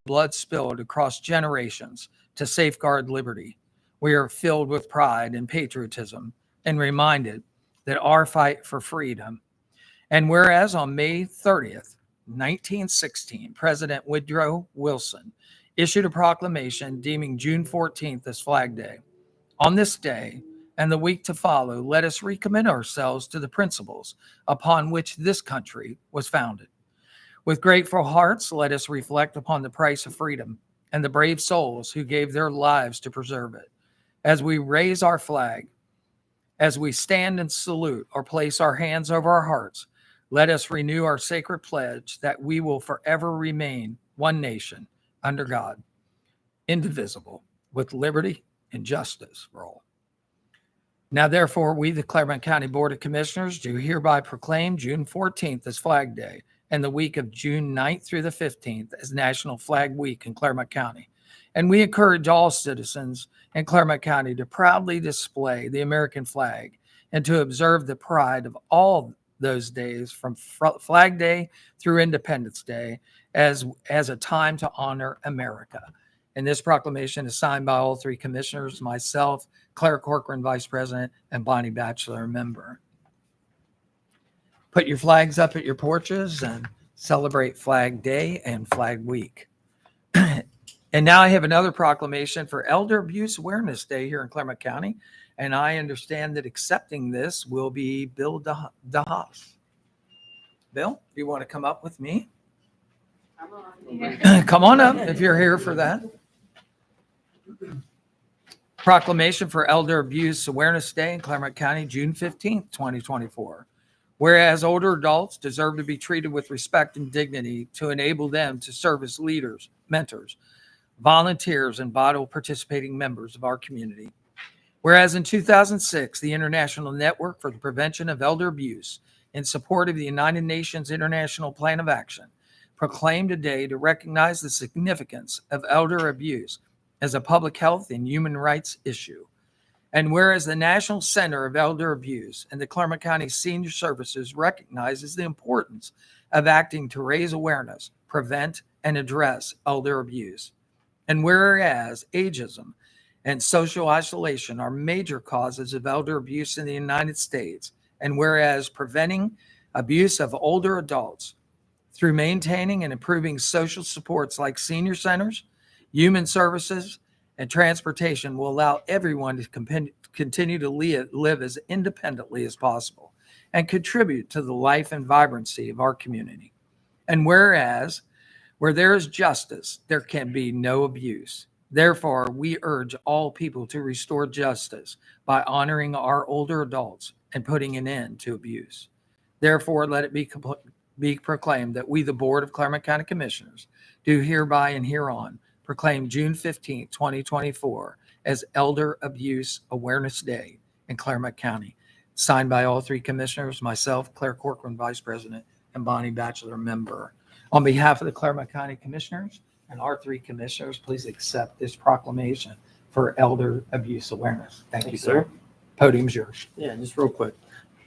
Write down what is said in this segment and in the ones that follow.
blood spilled across generations to safeguard liberty. We are filled with pride and patriotism and reminded that our fight for freedom. And whereas on May 30th, 1916, President Woodrow Wilson issued a proclamation deeming June 14th as Flag Day. On this day and the week to follow, let us recommit ourselves to the principles upon which this country was founded. With grateful hearts, let us reflect upon the price of freedom and the brave souls who gave their lives to preserve it. As we raise our flag, as we stand and salute or place our hands over our hearts, let us renew our sacred pledge that we will forever remain one nation under God, indivisible, with liberty and justice for all. Now, therefore, we, the Clermont County Board of Commissioners, do hereby proclaim June 14th as Flag Day and the week of June 9th through the 15th as National Flag Week in Clermont County. And we encourage all citizens in Clermont County to proudly display the American flag and to observe the pride of all those days from Flag Day through Independence Day as a time to honor America. And this proclamation is signed by all three commissioners, myself, Claire Corcoran, Vice President, and Bonnie Batchelor, member. Put your flags up at your porches and celebrate Flag Day and Flag Week. And now I have another proclamation for Elder Abuse Awareness Day here in Clermont County. And I understand that accepting this will be Bill DeHass. Bill, do you want to come up with me? Come on up if you're here for that. Proclamation for Elder Abuse Awareness Day in Clermont County, June 15th, 2024. Whereas older adults deserve to be treated with respect and dignity to enable them to serve as leaders, mentors, volunteers, and vital participating members of our community. Whereas in 2006, the International Network for the Prevention of Elder Abuse, in support of the United Nations International Plan of Action, proclaimed a day to recognize the significance of elder abuse as a public health and human rights issue. And whereas the National Center of Elder Abuse and the Clermont County Senior Services recognizes the importance of acting to raise awareness, prevent, and address elder abuse. And whereas ageism and social isolation are major causes of elder abuse in the United States, and whereas preventing abuse of older adults through maintaining and improving social supports like senior centers, human services, and transportation will allow everyone to continue to live as independently as possible and contribute to the life and vibrancy of our community. And whereas where there is justice, there can be no abuse. Therefore, we urge all people to restore justice by honoring our older adults and putting an end to abuse. Therefore, let it be proclaimed that we, the Board of Clermont County Commissioners, do hereby and hereon proclaim June 15, 2024 as Elder Abuse Awareness Day in Clermont County. Signed by all three commissioners, myself, Claire Corcoran, Vice President, and Bonnie Batchelor, member. On behalf of the Clermont County Commissioners and our three commissioners, please accept this proclamation for Elder Abuse Awareness. Thank you, sir. Podium's yours. Yeah, just real quick.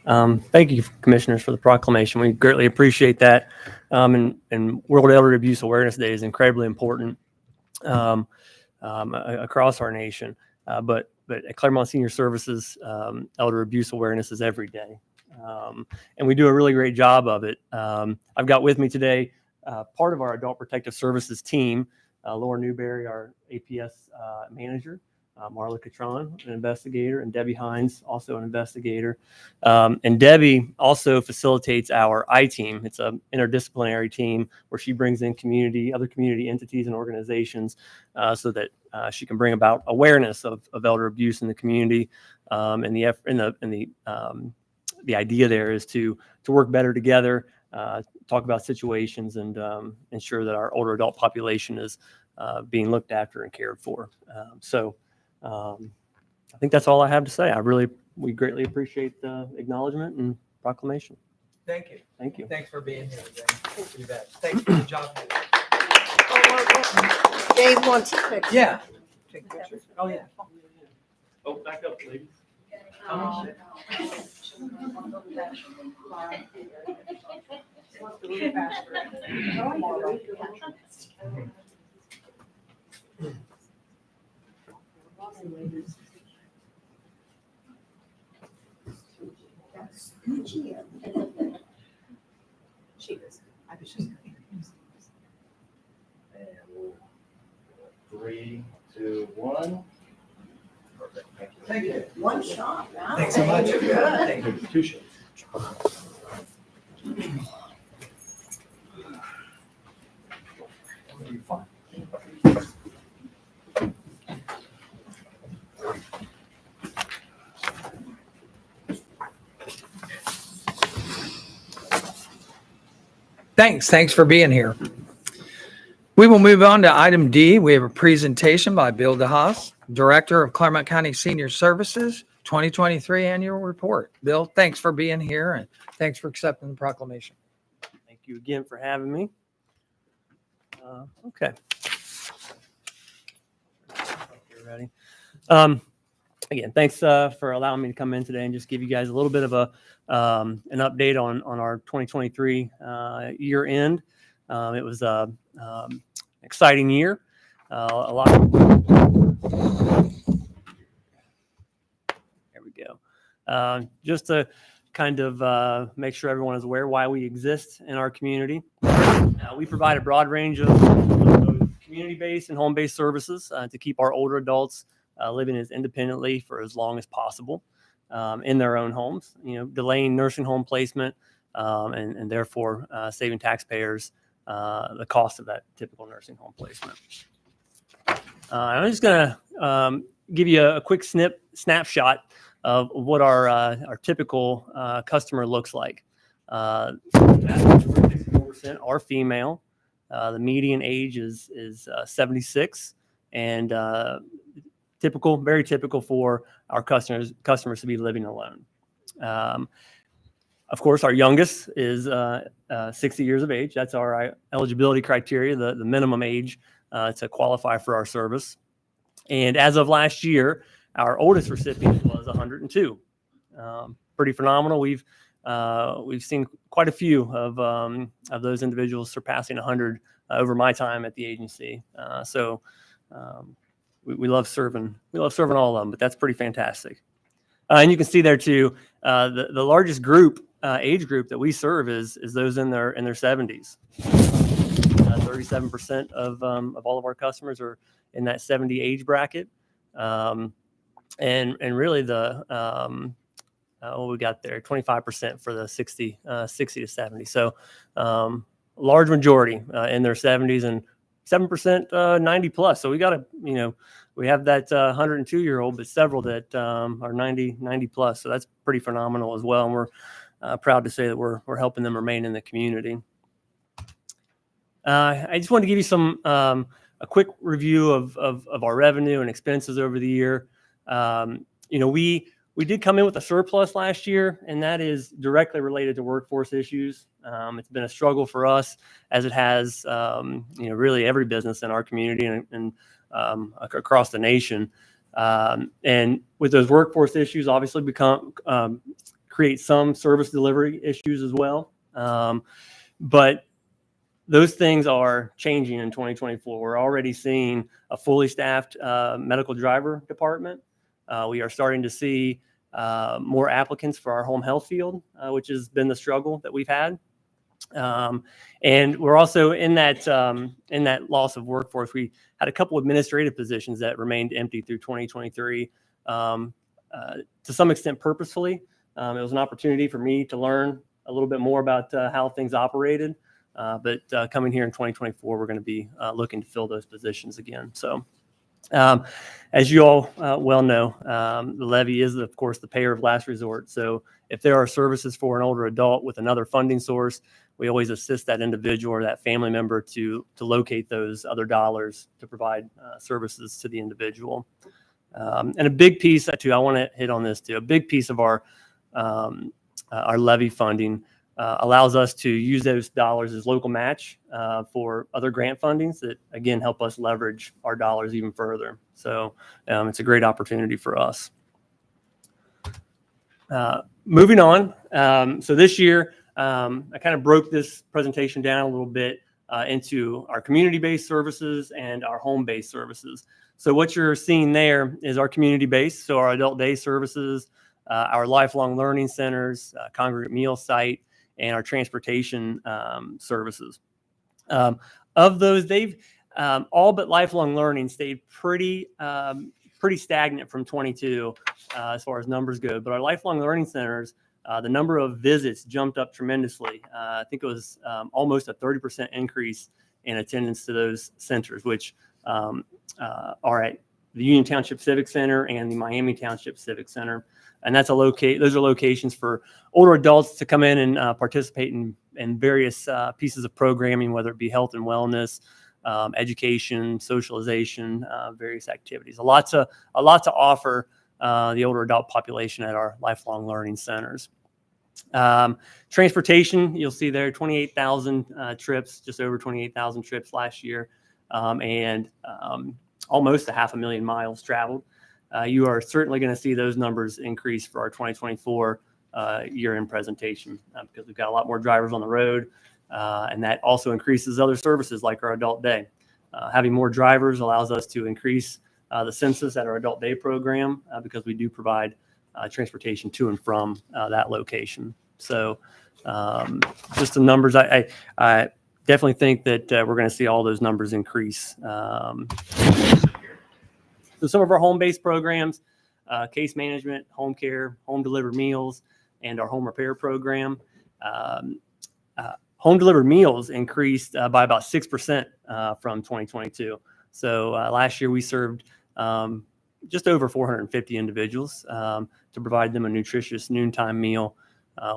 Thank you, commissioners, for the proclamation. We greatly appreciate that. And World Elder Abuse Awareness Day is incredibly important across our nation. But at Clermont Senior Services, elder abuse awareness is every day. And we do a really great job of it. I've got with me today part of our Adult Protective Services team, Laura Newberry, our APS manager, Marla Catron, an investigator, and Debbie Hines, also an investigator. And Debbie also facilitates our I-team. It's an interdisciplinary team where she brings in other community entities and organizations so that she can bring about awareness of elder abuse in the community. And the idea there is to work better together, talk about situations, and ensure that our older adult population is being looked after and cared for. I think that's all I have to say. We greatly appreciate the acknowledgement and proclamation. Thank you. Thank you. Thanks for being here, Dave. You bet. Thanks for the job. Dave wants a picture. Yeah. Take pictures. Oh, yeah. Oh, back up, ladies. Come on. 3, 2, 1. Perfect. Thank you. Thank you. One shot. Wow. Thanks so much. Good. Thank you. 2 shots. You're fine. Thanks for being here. We will move on to item D. We have a presentation by Bill DeHass, Director of Clermont County Senior Services, 2023 Annual Report. Bill, thanks for being here and thanks for accepting the proclamation. Thank you again for having me. Okay. You're ready. Again, thanks for allowing me to come in today and just give you guys a little bit of an update on our 2023 year end. It was an exciting year. A lot. There we go. Just to kind of make sure everyone is aware why we exist in our community. We provide a broad range of community-based and home-based services to keep our older adults living as independently for as long as possible in their own homes, delaying nursing home placement and therefore saving taxpayers the cost of that typical nursing home placement. I'm just going to give you a quick snapshot of what our typical customer looks like. 64% are female. The median age is 76, and very typical for our customers to be living alone. Of course, our youngest is 60 years of age. That's our eligibility criteria, the minimum age to qualify for our service. And as of last year, our oldest recipient was 102. Pretty phenomenal. We've seen quite a few of those individuals surpassing 100 over my time at the agency. So we love serving. We love serving all of them, but that's pretty fantastic. And you can see there too, the largest age group that we serve is those in their 70s. 37% of all of our customers are in that 70 age bracket. And really what we got there, 25% for the 60 to 70. So large majority in their 70s and 7% 90 plus. So we got we have that 102-year-old, but several that are 90 plus. So that's pretty phenomenal as well. And we're proud to say that we're helping them remain in the community. I just wanted to give you a quick review of our revenue and expenses over the year. We did come in with a surplus last year, and that is directly related to workforce issues. It's been a struggle for us, as it has, really every business in our community and across the nation. And with those workforce issues, obviously create some service delivery issues as well. But those things are changing in 2024. We're already seeing a fully staffed medical driver department. We are starting to see more applicants for our home health field, which has been the struggle that we've had. And we're also in that loss of workforce. We had a couple administrative positions that remained empty through 2023, to some extent purposefully. It was an opportunity for me to learn a little bit more about how things operated. But coming here in 2024, we're going to be looking to fill those positions again. So as you all well know, the levy is, of course, the payer of last resort. So if there are services for an older adult with another funding source, we always assist that individual or that family member to locate those other dollars to provide services to the individual. And a big piece, too, I want to hit on this too, a big piece of our levy funding allows us to use those dollars as local match for other grant fundings that, again, help us leverage our dollars even further. So it's a great opportunity for us. Moving on. So this year, I kind of broke this presentation down a little bit into our community-based services and our home-based services. So what you're seeing there is our community-based, so our adult day services, our lifelong learning centers, congregate meal site, and our transportation services. Of those, all but lifelong learning stayed pretty stagnant from 22 as far as numbers go. But our lifelong learning centers, the number of visits jumped up tremendously. I think it was almost a 30% increase in attendance to those centers, which are at the Union Township Civic Center and the Miami Township Civic Center. And that's those are locations for older adults to come in and participate in various pieces of programming, whether it be health and wellness, education, socialization, various activities. A lot to offer the older adult population at our lifelong learning centers. Transportation, you'll see there 28,000 trips, just over 28,000 trips last year, and almost 500,000 miles traveled. You are certainly going to see those numbers increase for our 2024 year-end presentation because we've got a lot more drivers on the road, and that also increases other services like our Adult Day. Having more drivers allows us to increase the census at our Adult Day program because we do provide transportation to and from that location. So just the numbers, I definitely think that we're going to see all those numbers increase. So some of our home-based programs, case management, home care, home delivered meals, and our home repair program. Home delivered meals increased by about 6% from 2022. So last year we served just over 450 individuals to provide them a nutritious noontime meal.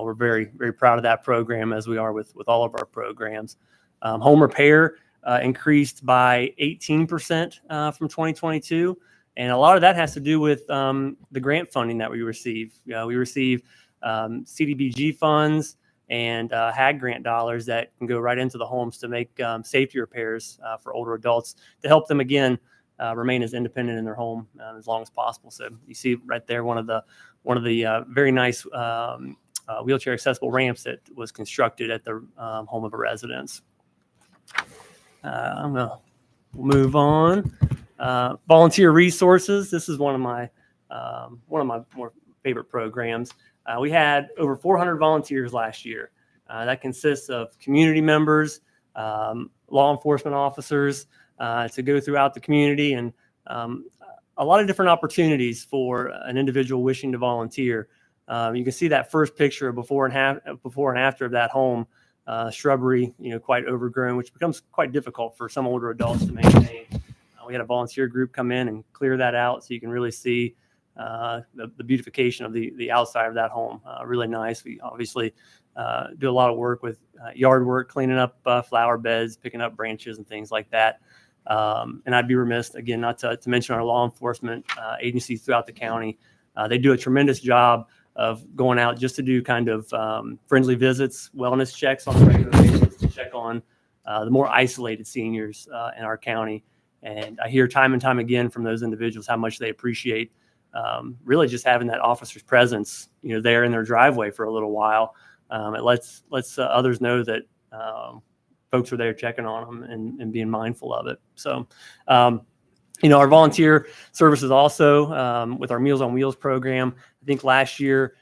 We're very, very proud of that program, as we are with all of our programs. Home repair increased by 18% from 2022. And a lot of that has to do with the grant funding that we receive. We receive CDBG funds and HAG grant dollars that can go right into the homes to make safety repairs for older adults to help them, again, remain as independent in their home as long as possible. So you see right there one of the very nice wheelchair accessible ramps that was constructed at the home of a residence. I'm gonna move on. Volunteer resources. This is one of my more favorite programs. We had over 400 volunteers last year. That consists of community members, law enforcement officers, to go throughout the community, and a lot of different opportunities for an individual wishing to volunteer. You can see that first picture of before and after of that home. Shrubbery, quite overgrown, which becomes quite difficult for some older adults to maintain. We had a volunteer group come in and clear that out so you can really see the beautification of the outside of that home. Really nice. We obviously do a lot of work with yard work, cleaning up flower beds, picking up branches and things like that. And I'd be remiss, again, not to mention our law enforcement agencies throughout the county. They do a tremendous job of going out just to do kind of friendly visits, wellness checks on a regular basis to check on the more isolated seniors in our county. And I hear time and time again from those individuals how much they appreciate really just having that officer's presence, there in their driveway for a little while. It lets others know that folks are there checking on them and being mindful of it. So, our volunteer services also with our Meals on Wheels program. I think last year,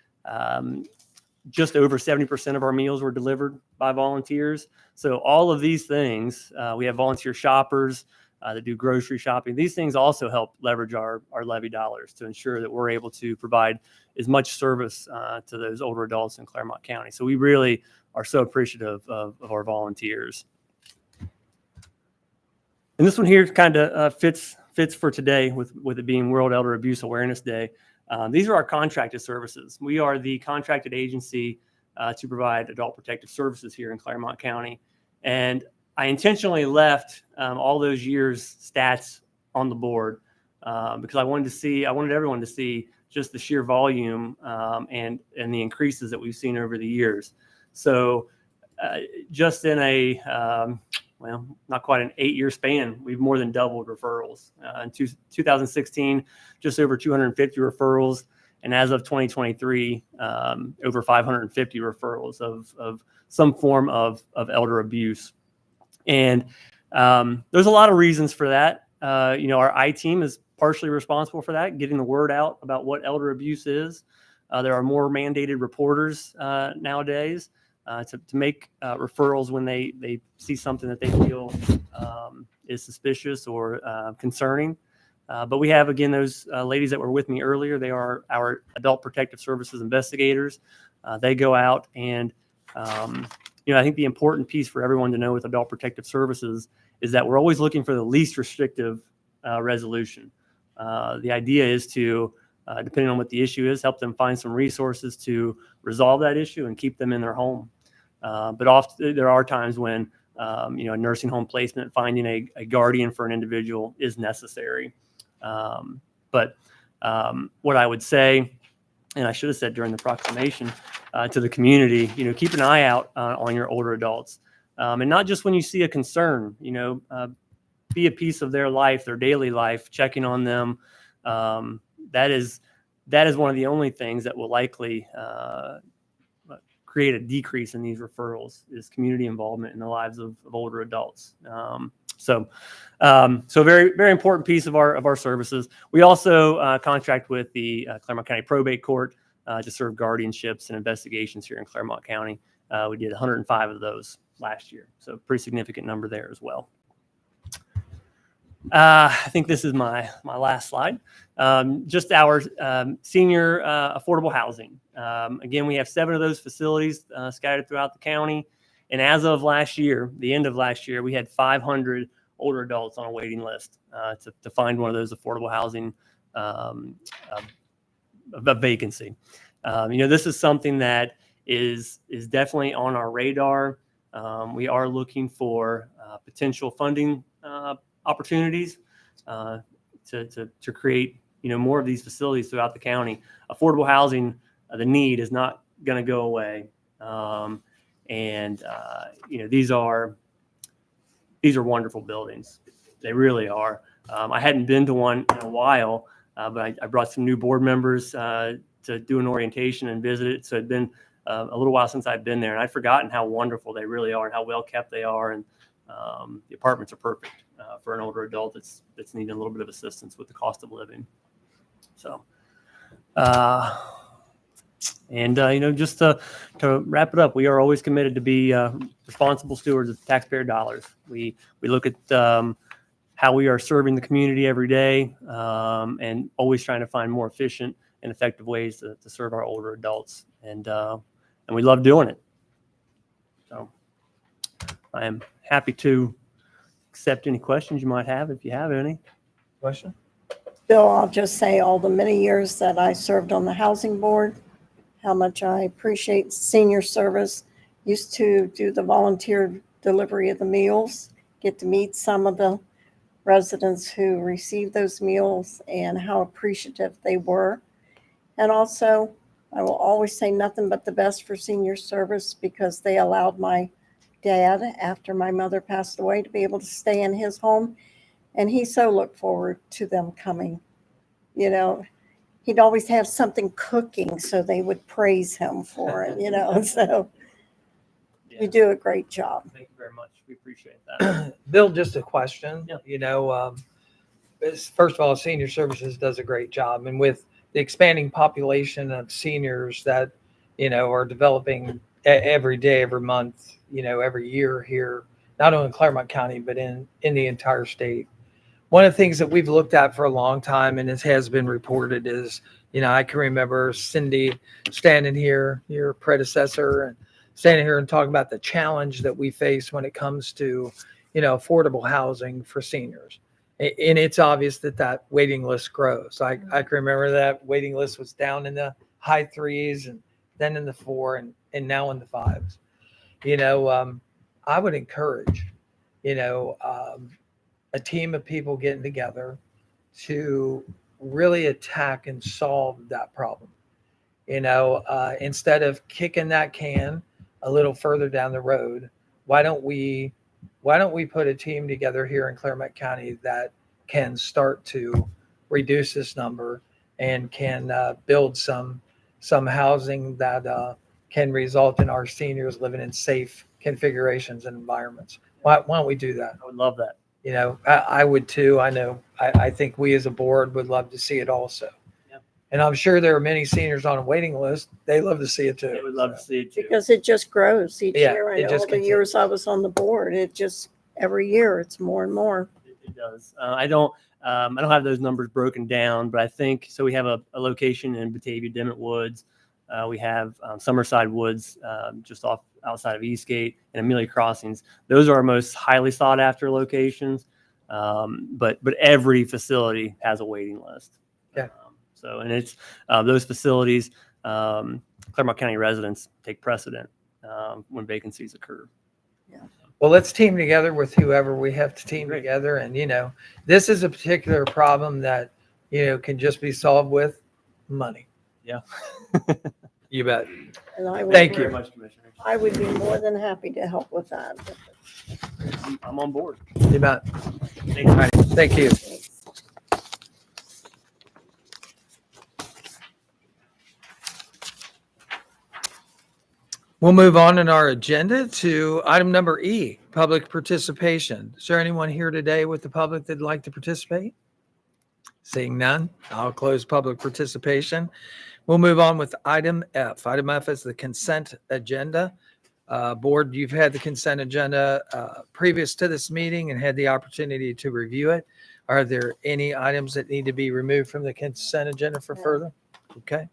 just over 70% of our meals were delivered by volunteers. So all of these things, we have volunteer shoppers that do grocery shopping. These things also help leverage our levy dollars to ensure that we're able to provide as much service to those older adults in Clermont County. So we really are so appreciative of our volunteers. And this one here kind of fits for today with it being World Elder Abuse Awareness Day. These are our contracted services. We are the contracted agency to provide adult protective services here in Clermont County. And I intentionally left all those years' stats on the board because I wanted everyone to see just the sheer volume and the increases that we've seen over the years. So just in not quite an 8-year span, we've more than doubled referrals. In 2016, just over 250 referrals. And as of 2023, over 550 referrals of some form of elder abuse. And there's a lot of reasons for that. Our I team is partially responsible for that, getting the word out about what elder abuse is. There are more mandated reporters nowadays. to make referrals when they see something that they feel is suspicious or concerning. But we have, again, those ladies that were with me earlier. They are our Adult Protective Services investigators. They go out and, I think the important piece for everyone to know with Adult Protective Services is that we're always looking for the least restrictive resolution. The idea is to, depending on what the issue is, help them find some resources to resolve that issue and keep them in their home. But often there are times when, a nursing home placement, finding a guardian for an individual is necessary. But what I would say, and I should have said during the proclamation to the community, keep an eye out on your older adults. And not just when you see a concern, be a piece of their life, their daily life, checking on them. That is one of the only things that will likely create a decrease in these referrals is community involvement in the lives of older adults. So very, very important piece of our services. We also contract with the Clermont County Probate Court to serve guardianships and investigations here in Clermont County. We did 105 of those last year, so pretty significant number there as well. I think this is my last slide. Just our senior affordable housing. Again, we have 7 of those facilities scattered throughout the county. And as of last year, the end of last year, we had 500 older adults on a waiting list to find one of those affordable housing vacancy. This is something that is definitely on our radar. We are looking for potential funding opportunities to create more of these facilities throughout the county. Affordable housing, the need is not going to go away, and these are wonderful buildings. They really are. I hadn't been to one in a while, but I brought some new board members to do an orientation and visit it. So it'd been a little while since I'd been there, and I'd forgotten how wonderful they really are and how well kept they are. And the apartments are perfect for an older adult that's needing a little bit of assistance with the cost of living. So, just to wrap it up, we are always committed to be responsible stewards of taxpayer dollars. We look at how we are serving the community every day, and always trying to find more efficient and effective ways to serve our older adults, and we love doing it. So, I am happy to accept any questions you might have if you have any. Question? Bill, I'll just say all the many years that I served on the housing board, how much I appreciate senior service. Used to do the volunteer delivery of the meals, get to meet some of the residents who received those meals and how appreciative they were. And also, I will always say nothing but the best for senior service because they allowed my dad, after my mother passed away, to be able to stay in his home. And he so looked forward to them coming. He'd always have something cooking so they would praise him for it, so Yeah. you do a great job. Thank you very much. We appreciate that. Bill, just a question. Yeah. First of all, senior services does a great job. And with the expanding population of seniors that, are developing every day, every month, every year here, not only in Clermont County, but in the entire state. One of the things that we've looked at for a long time, and it has been reported, is, I can remember Cindy standing here, your predecessor, and standing here and talking about the challenge that we face when it comes to, affordable housing for seniors. And it's obvious that waiting list grows. I can remember that waiting list was down in the high 3s and then in the 4 and now in the 5s. I would encourage, a team of people getting together to really attack and solve that problem. Instead of kicking that can a little further down the road, why don't we put a team together here in Clermont County that can start to reduce this number and can build some housing that can result in our seniors living in safe configurations and environments. Why don't we do that? I would love that. I would too. I know. I think we as a board would love to see it also. Yeah. And I'm sure there are many seniors on a waiting list. They love to see it too. They would love to see it too. Because it just grows each Yeah, year. I it know just all the years I was on the board, it just, every year it's more and more. It does. I don't have those numbers broken down, but I think so. We have a location in Batavia, Dimmitt Woods. We have Summerside Woods, just outside of Eastgate, and Amelia Crossings. Those are our most highly sought after locations. But every facility has a waiting list. Yeah. And it's those facilities. Clermont County residents take precedent when vacancies occur. Well, let's team together with whoever we have to team Great. together. And, this is a particular problem that, can just be solved with money. Yeah. You bet. And I would, Thank Very you. much, Commissioner. I would be more than happy to help with that. I'm on board. You bet. Thank you. All right. Thank you. We'll move on in our agenda to item number E, public participation. Is there anyone here today with the public that'd like to participate? Seeing none, I'll close public participation. We'll move on with item F. Item F is the consent agenda. Board, you've had the consent agenda previous to this meeting and had the opportunity to review it. Are there any items that need to be removed from the consent agenda for No. further? Okay,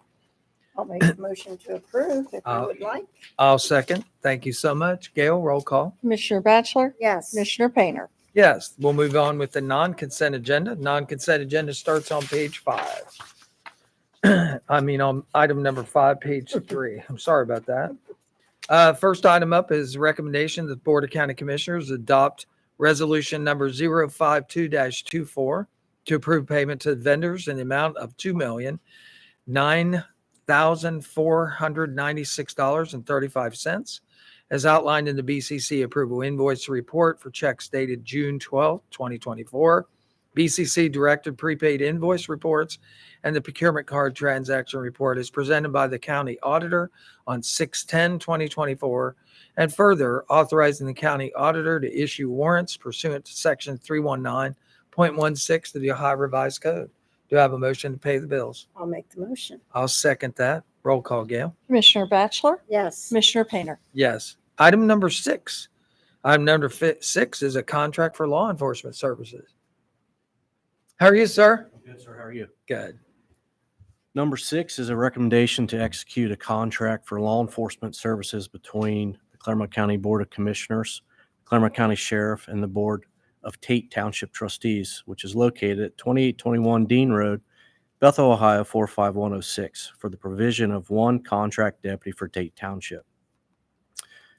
I'll make a motion to approve if you would like. I'll second. Thank you so much. Gail, roll call. Commissioner Batchelor? Yes. Commissioner Painter? Yes, we'll move on with the non-consent agenda. Non-consent agenda starts on page 5. On item number 5, page 3. I'm sorry about that. First item up is recommendation that the Board of County Commissioners adopt resolution number 052-24 to approve payment to vendors in the amount of $2,009,496.35 as outlined in the BCC approval invoice report for checks dated June 12, 2024, BCC directed prepaid invoice reports, and the procurement card transaction report is presented by the county auditor on 6/10/2024, and further authorizing the county auditor to issue warrants pursuant to section 319.16 of the Ohio Revised Code. Do I have a motion to pay the bills? I'll make the motion. I'll second that. Roll call, Gail. Commissioner Batchelor? Yes. Commissioner Painter? Yes. Item number 6. Item number 6 is a contract for law enforcement services. How are you, sir? Good, sir. How are you? Good. Number 6 is a recommendation to execute a contract for law enforcement services between the Clermont County Board of Commissioners, Clermont County Sheriff, and the Board of Tate Township Trustees, which is located at 2821 Dean Road, Bethel, Ohio 45106, for the provision of one contract deputy for Tate Township.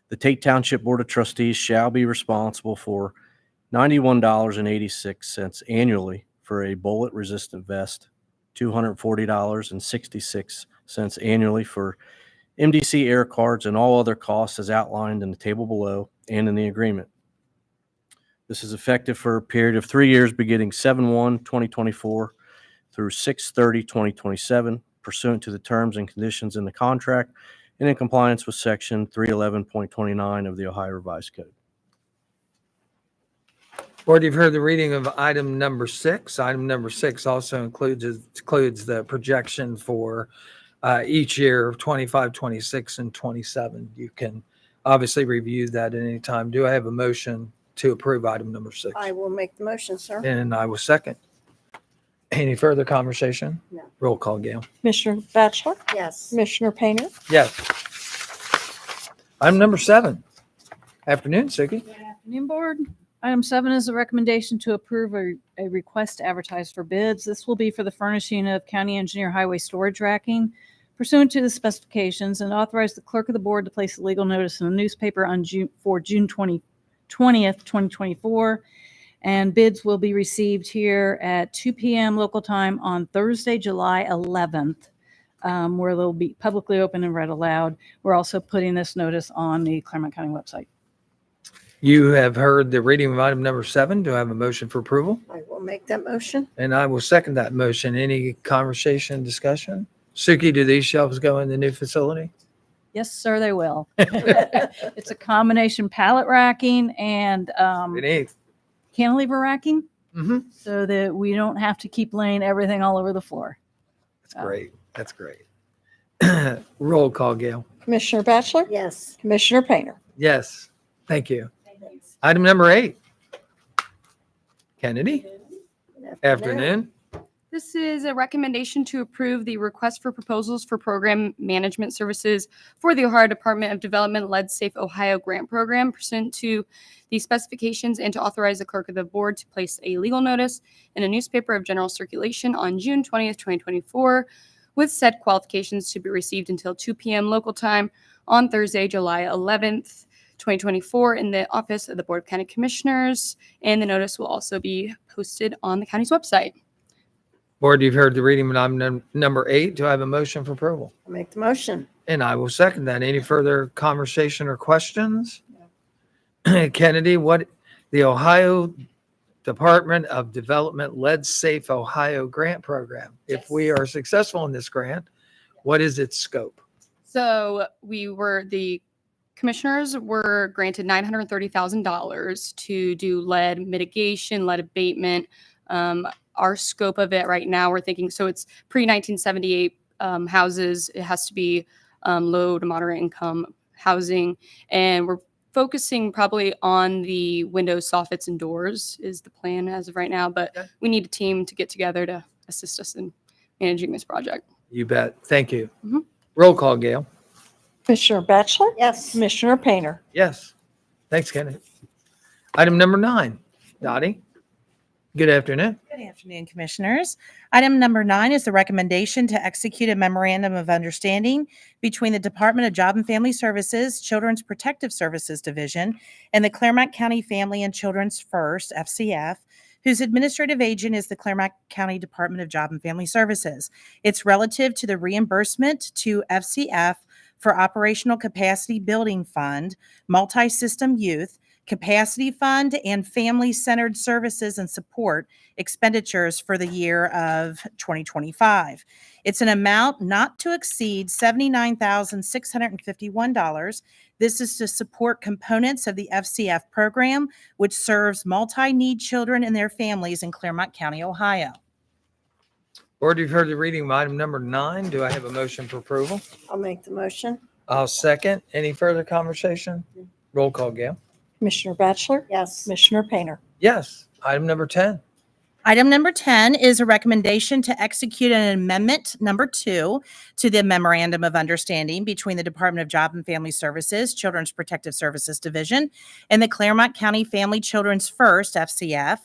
The Tate Township Board of Trustees shall be responsible for $91.86 annually for a bullet-resistant vest, $240.66 annually for MDC air cards, and all other costs as outlined in the table below and in the agreement. This is effective for a period of 3 years beginning 7/1/2024 through 6/30/2027, pursuant to the terms and conditions in the contract and in compliance with section 311.29 of the Ohio Revised Code. Board, you've heard the reading of item number 6. Item number 6 also includes the projection for each year of 25, 26, and 27. You can obviously review that at any time. Do I have a motion to approve item number 6? I will make the motion, sir. And I will second. Any further conversation? No. Roll call, Gail. Commissioner Batchelor? Yes. Commissioner Painter? Yes. Item number 7. Afternoon, Suki. Good afternoon, Board. Item 7 is a recommendation to approve a request to advertise for bids. This will be for the furnishing of county engineer highway storage racking pursuant to the specifications, and authorize the clerk of the board to place a legal notice in the newspaper on June 20th, 2024. And bids will be received here at 2 p.m. local time on Thursday, July 11th, where they'll be publicly open and read aloud. We're also putting this notice on the Clermont County website. You have heard the reading of item number 7. Do I have a motion for approval? I will make that motion. And I will second that motion. Any conversation, discussion? Suki, do these shelves go in the new facility? Yes, sir, they will. It's a combination pallet racking and Beneath. cantilever racking Mm-hmm. so that we don't have to keep laying everything all over the floor. That's great. That's great. Roll call, Gail. Commissioner Batchelor? Yes. Commissioner Painter? Yes. Thank you. Item number 8. Kennedy, afternoon. This is a recommendation to approve the request for proposals for program management services for the Ohio Department of Development led Safe Ohio grant program pursuant to the specifications and to authorize the clerk of the board to place a legal notice in a newspaper of general circulation on June 20th, 2024, with said qualifications to be received until 2 p.m. local time on Thursday, July 11th, 2024 in the office of the Board of County Commissioners, and the notice will also be posted on the county's website. Board, you've heard the reading of item number 8. Do I have a motion for approval? I'll make the motion. And I will second that. Any further conversation or questions? Kennedy, what the Ohio Department of Development led Safe Ohio grant program? If we are successful in this grant, what is its scope? So the commissioners were granted $930,000 to do lead mitigation, lead abatement. Our scope of it right now, we're thinking, so it's pre-1978 houses. It has to be low to moderate income housing. And we're focusing probably on the windows, soffits, and doors is the plan as of right now. But Okay. we need a team to get together to assist us in managing this project. You bet. Thank you. Mhm. Roll call, Gail. Commissioner Batchelor? Yes. Commissioner Painter? Yes. Thanks, Kennedy. Item number 9. Dottie. Good afternoon. Good afternoon, Commissioners. Item number 9 is the recommendation to execute a memorandum of understanding between the Department of Job and Family Services, Children's Protective Services Division, and the Clermont County Family and Children's First, FCF, whose administrative agent is the Clermont County Department of Job and Family Services. It's relative to the reimbursement to FCF for Operational Capacity Building Fund, Multi-System Youth, Capacity Fund, and Family-Centered Services and Support expenditures for the year of 2025. It's an amount not to exceed $79,651. This is to support components of the FCF program, which serves multi-need children and their families in Clermont County, Ohio. Board, you've heard the reading of item number 9. Do I have a motion for approval? I'll make the motion. I'll second. Any further conversation? Roll call, Gail. Commissioner Batchelor? Yes. Commissioner Painter? Yes. Item number 10. Item number 10 is a recommendation to execute an amendment number 2 to the Memorandum of Understanding between the Department of Job and Family Services, Children's Protective Services Division, and the Clermont County Family Children's First, FCF,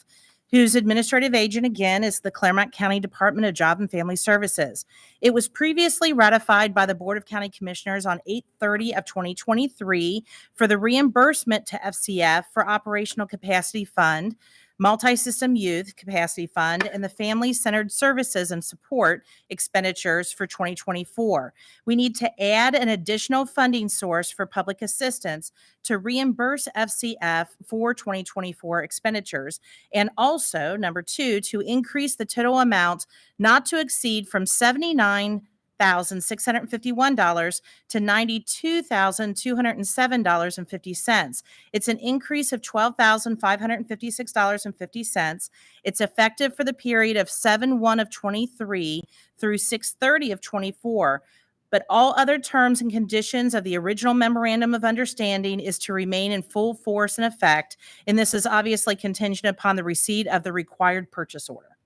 whose administrative agent again is the Clermont County Department of Job and Family Services. It was previously ratified by the Board of County Commissioners on 8/30 of 2023 for the reimbursement to FCF for Operational Capacity Fund, Multi-System Youth Capacity Fund, and the Family-Centered Services and Support expenditures for 2024. We need to add an additional funding source for public assistance to reimburse FCF for 2024 expenditures, and also, number 2, to increase the total amount not to exceed from $79,651 to $92,207.50. It's an increase of $12,556.50. It's effective for the period of 7/1 of 23 through 6/30 of 24. But all other terms and conditions of the original memorandum of understanding is to remain in full force and effect. And this is obviously contingent upon the receipt of the required purchase order.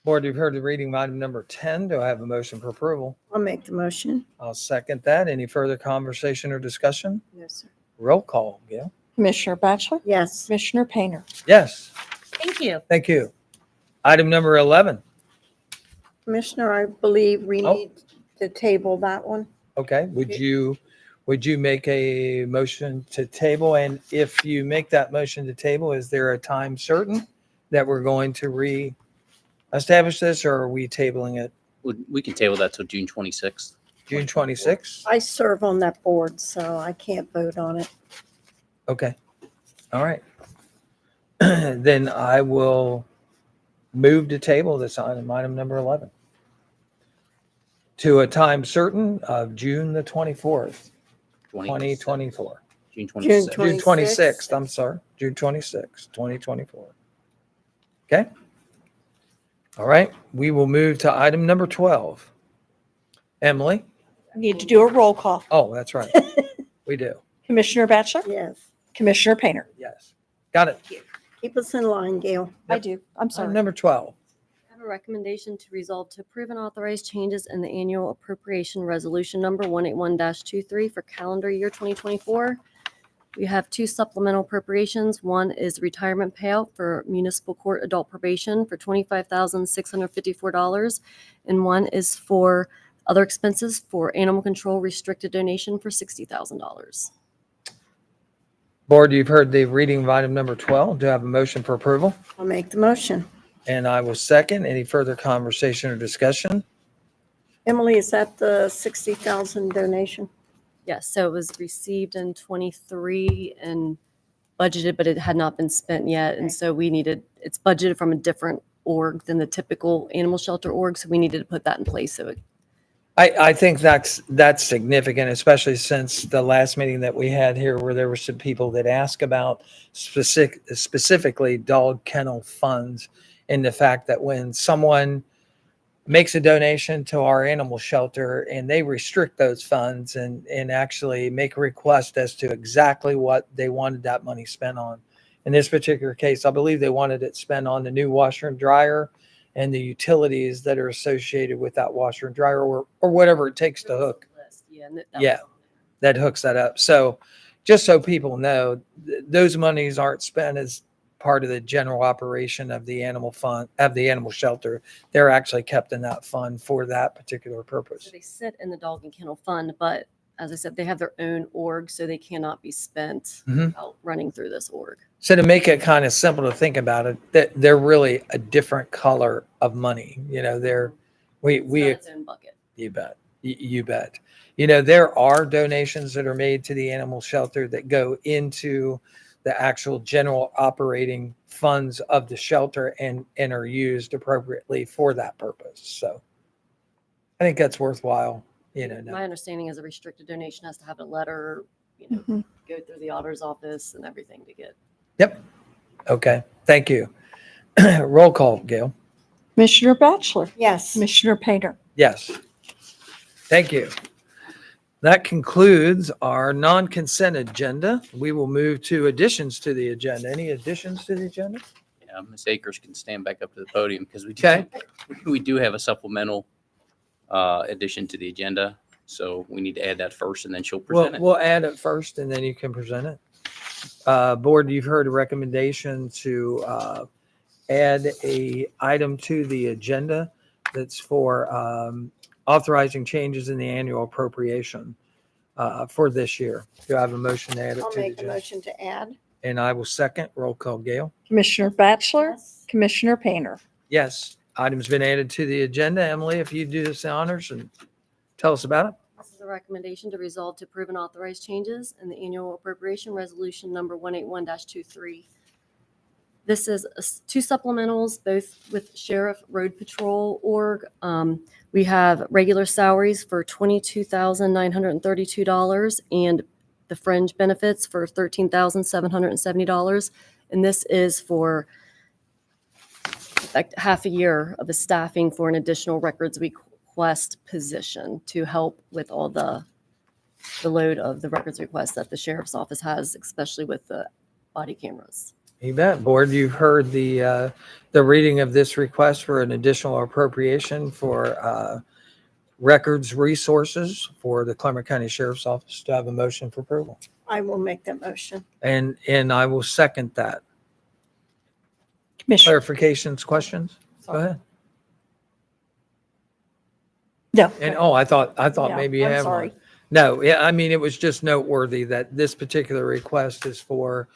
Board, you've heard the reading of item number 10. Do I have a motion for approval? I'll make the motion. I'll second that. Any further conversation or discussion? Yes, sir. Roll call, Gail. Commissioner Batchelor? Yes. Commissioner Painter? Yes. Thank you. Thank you. Item number 11. Commissioner, I believe we Oh. need to table that one. Okay. Would you make a motion to table? And if you make that motion to table, is there a time certain that we're going to re-establish this, or are we tabling it We can table that till June 26th. June 26th? I serve on that board, so I can't vote on it. Okay. All right. Then I will move to table this item number 11, to a time certain of June the 24th, 2024. June June 26th. June 26th, I'm sorry, June 26th, 2024. Okay? All right, we will move to item number 12. Emily? Need to do a roll call. Oh, that's right. We do. Commissioner Batchelor? Yes. Commissioner Painter? Yes. Got it. Keep us in line, Gail. I do. I'm sorry. Number 12. I have a recommendation to resolve to approve and authorize changes in the annual appropriation resolution number 181-23 for calendar year 2024. We have two supplemental appropriations. One is retirement payout for municipal court adult probation for $25,654. And one is for other expenses for animal control restricted donation for $60,000. Board, you've heard the reading of item number 12. Do I have a motion for approval? I'll make the motion. And I will second. Any further conversation or discussion? Emily, is that the 60,000 donation? Yes, so it was received in 23 and budgeted, but it had not been spent yet. And so it's budgeted from a different org than the typical animal shelter org. So we needed to put that in place. So I think that's significant, especially since the last meeting that we had here where there were some people that asked about specifically dog kennel funds, and the fact that when someone makes a donation to our animal shelter and they restrict those funds and actually make a request as to exactly what they wanted that money spent on. In this particular case, I believe they wanted it spent on the new washer and dryer and the utilities that are associated with that washer and dryer or whatever it takes to hook. That hooks that up. So just so people know, those monies aren't spent as part of the general operation of the animal fund, of the animal shelter. They're actually kept in that fund for that particular purpose. So they sit in the dog and kennel fund, but as I said, they have their own org, so they cannot be spent out running through this org. So to make it kind of simple to think about it, that they're really a different color of money. You know, It's not its own bucket. You bet. You bet. You know, there are donations that are made to the animal shelter that go into the actual general operating funds of the shelter and are used appropriately for that purpose. So I think that's worthwhile, you know. My understanding is a restricted donation has to have a letter, Mhm. go through the auditor's office and everything to get. Yep. Okay. Thank you. Roll call, Gail. Commissioner Batchelor? Yes. Commissioner Painter? Yes. Thank you. That concludes our non-consent agenda. We will move to additions to the agenda. Any additions to the agenda? Yeah, Ms. Akers can stand back up to the podium because Okay. we do have a supplemental addition to the agenda. So we need to add that first and then she'll present it. We'll add it first and then you can present it. Board, you've heard a recommendation to add a item to the agenda that's for authorizing changes in the annual appropriation for this year. Do I have a motion to add it I'll to the make the agenda? motion to add. And I will second. Roll call, Gail. Commissioner Batchelor? Yes. Commissioner Painter? Yes, item's been added to the agenda. Emily, if you do us the honors and tell us about it. This is a recommendation to resolve to approve and authorize changes in the annual appropriation resolution number 181-23. This is two supplementals, both with Sheriff Road Patrol org. We have regular salaries for $22,932 and the fringe benefits for $13,770. And this is for like half a year of the staffing for an additional records request position to help with all the load of the records requests that the sheriff's office has, especially with the body cameras. You bet. Board, you've heard the reading of this request for an additional appropriation for records resources for the Clermont County Sheriff's Office. To have a motion for approval. I will make that motion. And I will second that. Commissioner? Clarifications, questions? Go ahead. No. And I thought Yeah, maybe you I'm have sorry. one. No, yeah, I mean, it was just noteworthy that this particular request is for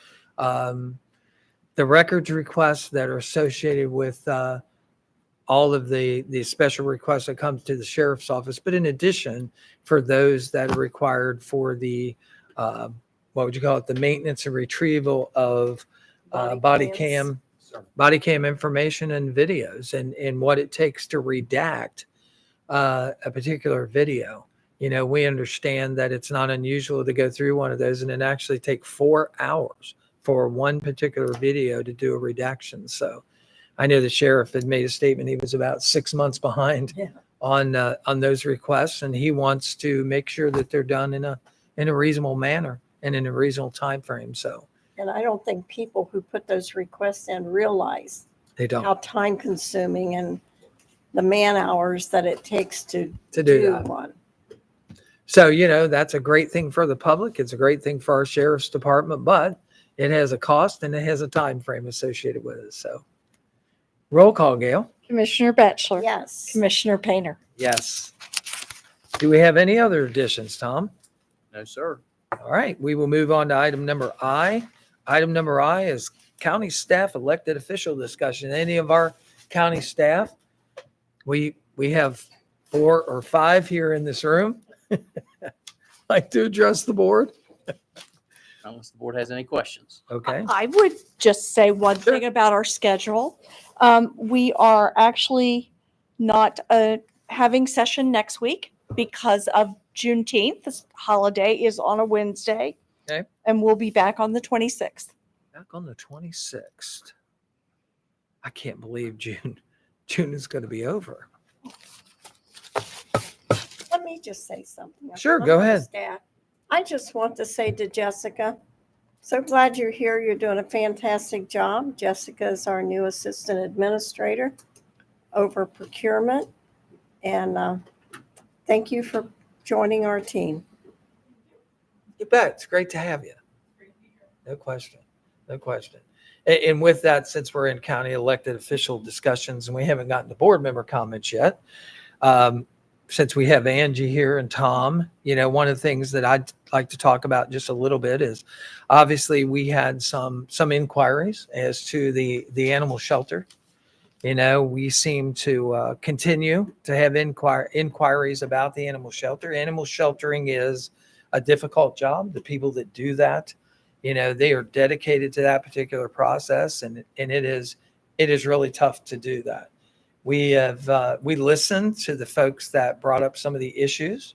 the records requests that are associated with all of the special requests that comes to the sheriff's office. But in addition, for those that are required for the, what would you call it? The maintenance and retrieval of body cam information and videos and what it takes to redact a particular video. You know, we understand that it's not unusual to go through one of those and it actually take 4 hours for one particular video to do a redaction. So I know the sheriff had made a statement. He was about 6 months behind on those requests, and he wants to make sure that they're done in a reasonable manner and in a reasonable time frame. So And I don't think people who put those requests in realize they don't how time consuming and the man hours that it takes to do do that. one. So, that's a great thing for the public. It's a great thing for our sheriff's department, but it has a cost and it has a time frame associated with it. So roll call, Gail. Commissioner Batchelor. Yes. Commissioner Painter. Yes. Do we have any other additions, Tom? No, sir. All right, we will move on to item number I. Item number I is county staff elected official discussion. Any of our county staff? We have 4 or 5 here in this room. Like to address the board? Unless the board has any questions. Okay. I would just say one thing about our schedule. We are actually not having session next week because of Juneteenth. This holiday is on a Wednesday. Okay. And we'll be back on the 26th. Back on the 26th. I can't believe June is going to be over. Let me just say something. Sure, go ahead. Staff. I just want to say to Jessica, so glad you're here. You're doing a fantastic job. Jessica is our new assistant administrator over procurement. And thank you for joining our team. You bet. It's great to have you. No question. No question. And with that, since we're in county elected official discussions and we haven't gotten to board member comments yet, since we have Angie here and Tom, one of the things that I'd like to talk about just a little bit is obviously we had some inquiries as to the animal shelter. We seem to continue to have inquiries about the animal shelter. Animal sheltering is a difficult job. The people that do that, they are dedicated to that particular process, and it is really tough to do that. We listened to the folks that brought up some of the issues.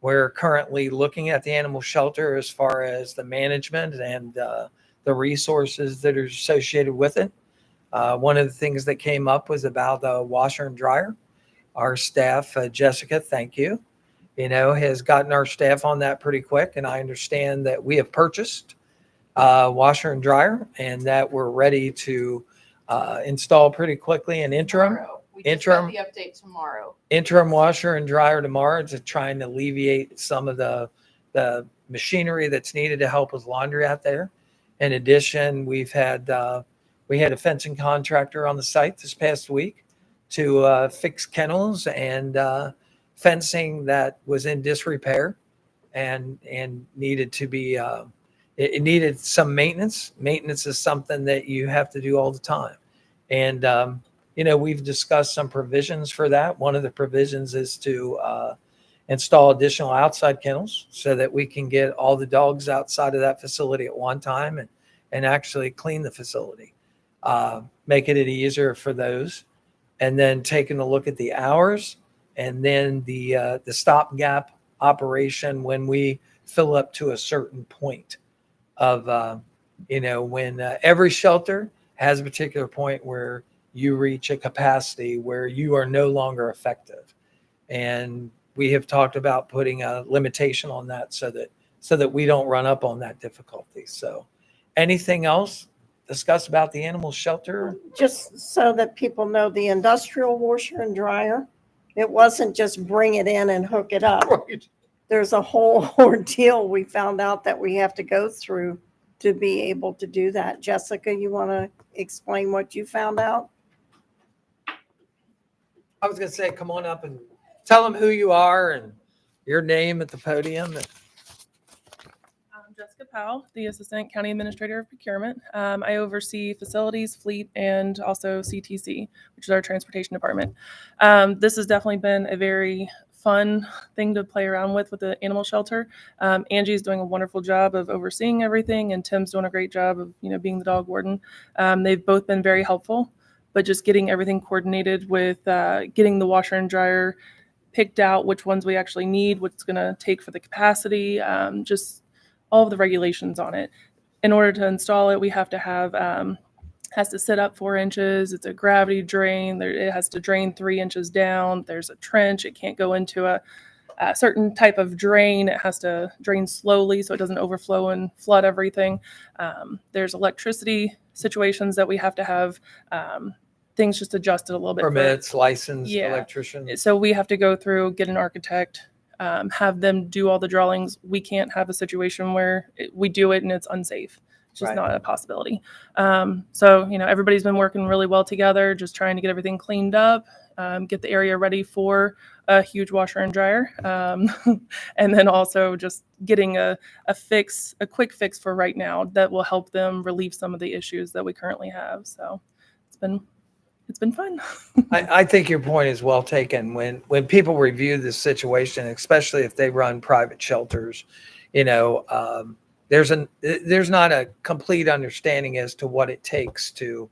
We're currently looking at the animal shelter as far as the management and the resources that are associated with it. One of the things that came up was about the washer and dryer. Our staff, Jessica, thank you, has gotten our staff on that pretty quick. And I understand that we have purchased washer and dryer and that we're ready to install pretty quickly an interim The update tomorrow. interim washer and dryer tomorrow to try and alleviate some of the machinery that's needed to help with laundry out there. In addition, we had a fencing contractor on the site this past week to fix kennels and fencing that was in disrepair and needed to be it needed some maintenance. Maintenance is something that you have to do all the time. And we've discussed some provisions for that. One of the provisions is to install additional outside kennels so that we can get all the dogs outside of that facility at one time and actually clean the facility, making it easier for those. And then taking a look at the hours and then the stopgap operation when we fill up to a certain point of, when every shelter has a particular point where you reach a capacity where you are no longer effective. And we have talked about putting a limitation on that so that we don't run up on that difficulty. So anything else discuss about the animal shelter? Just so that people know, the industrial washer and dryer, it wasn't just bring it in and hook it up. Right. There's a whole ordeal we found out that we have to go through to be able to do that. Jessica, you want to explain what you found out? I was going to say, come on up and tell them who you are and your name at the podium. I'm Jessica Powell, the Assistant County Administrator of Procurement. I oversee facilities, fleet, and also CTC, which is our transportation department. This has definitely been a very fun thing to play around with the animal shelter. Angie is doing a wonderful job of overseeing everything, and Tim's doing a great job of being the dog warden. They've both been very helpful, but just getting everything coordinated with getting the washer and dryer picked out, which ones we actually need, what's going to take for the capacity, just all of the regulations on it. In order to install it, we have to have has to sit up 4 inches. It's a gravity drain. It has to drain 3 inches down. There's a trench. It can't go into a certain type of drain. It has to drain slowly so it doesn't overflow and flood everything. There's electricity situations that we have to have things just adjusted a little bit. Permits, licensed Yeah. electrician. So we have to go through, get an architect, have them do all the drawings. We can't have a situation where we do it and it's unsafe. It's just Right. not a possibility. So, everybody's been working really well together, just trying to get everything cleaned up, get the area ready for a huge washer and dryer. And then also just getting a quick fix for right now that will help them relieve some of the issues that we currently have. So it's been fun. I think your point is well taken. When people review this situation, especially if they run private shelters, there's not a complete understanding as to what it takes to,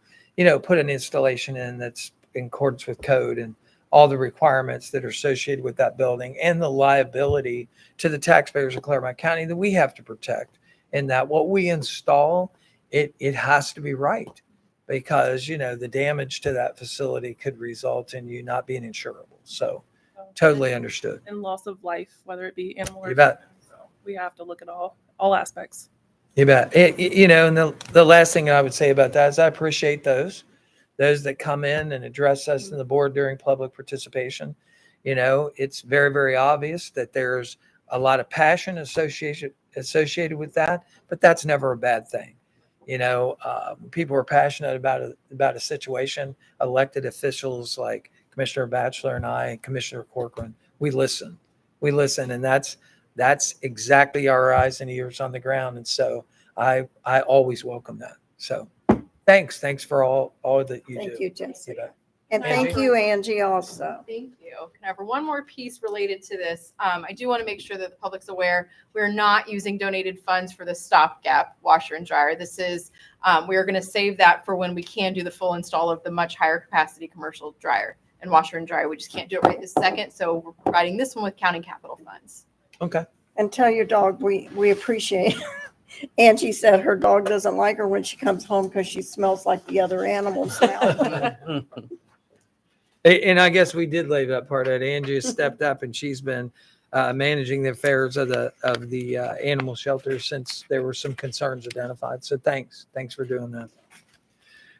put an installation in that's in accordance with code and all the requirements that are associated with that building and the liability to the taxpayers of Clermont County that we have to protect. And that what we install, it has to be right. Because, the damage to that facility could result in you not being insurable. So totally understood. And loss of life, whether it be animal or You bet. human. So we have to look at all aspects. You bet. And the last thing I would say about that is I appreciate those that come in and address us in the board during public participation. It's very, very obvious that there's a lot of passion associated with that, but that's never a bad thing. When people are passionate about a situation, elected officials like Commissioner Batchelor and I, and Commissioner Corcoran, we listen, and that's exactly our eyes and ears on the ground. And so I always welcome that. So thanks for all that you do. Thank you, Jesse. You bet. And thank Angie? you, Angie, also. Thank you. Can I have one more piece related to this? I do want to make sure that the public's aware we're not using donated funds for the stopgap washer and dryer. This is, we are going to save that for when we can do the full install of the much higher capacity commercial dryer and washer and dryer. We just can't do it right this second. So we're providing this one with county capital funds. Okay. And tell your dog we appreciate. Angie said her dog doesn't like her when she comes home because she smells like the other animals now. And I guess we did leave that part out. Angie has stepped up and she's been managing the affairs of the animal shelter since there were some concerns identified. So thanks for doing that.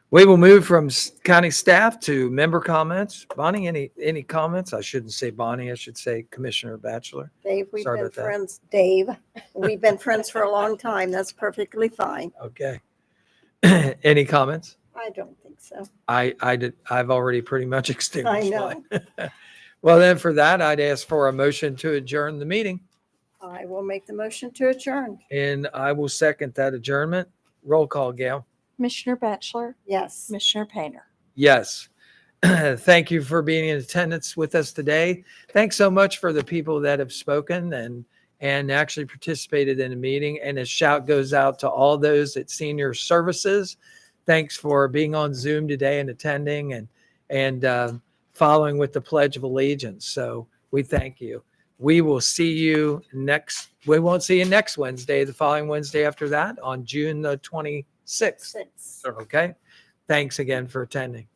We will move from county staff to member comments. Bonnie, any comments? I shouldn't say Bonnie. I should say Commissioner Batchelor. Dave, we've Sorry been about that. friends. Dave, we've been friends for a long time. That's perfectly fine. Okay. Any comments? I don't think so. I've already pretty much extinguished I know. mine. Well, then for that, I'd ask for a motion to adjourn the meeting, I will make the motion to adjourn. and I will second that adjournment. Roll call, Gail. Commissioner Batchelor, Yes. Commissioner Painter. Yes. Thank you for being in attendance with us today. Thanks so much for the people that have spoken and actually participated in the meeting. And a shout goes out to all those at Senior Services. Thanks for being on Zoom today and attending and following with the Pledge of Allegiance. So we thank you. We will see you we won't see you next Wednesday, the following Wednesday after that on June the 26th. 6. Okay. Thanks again for attending.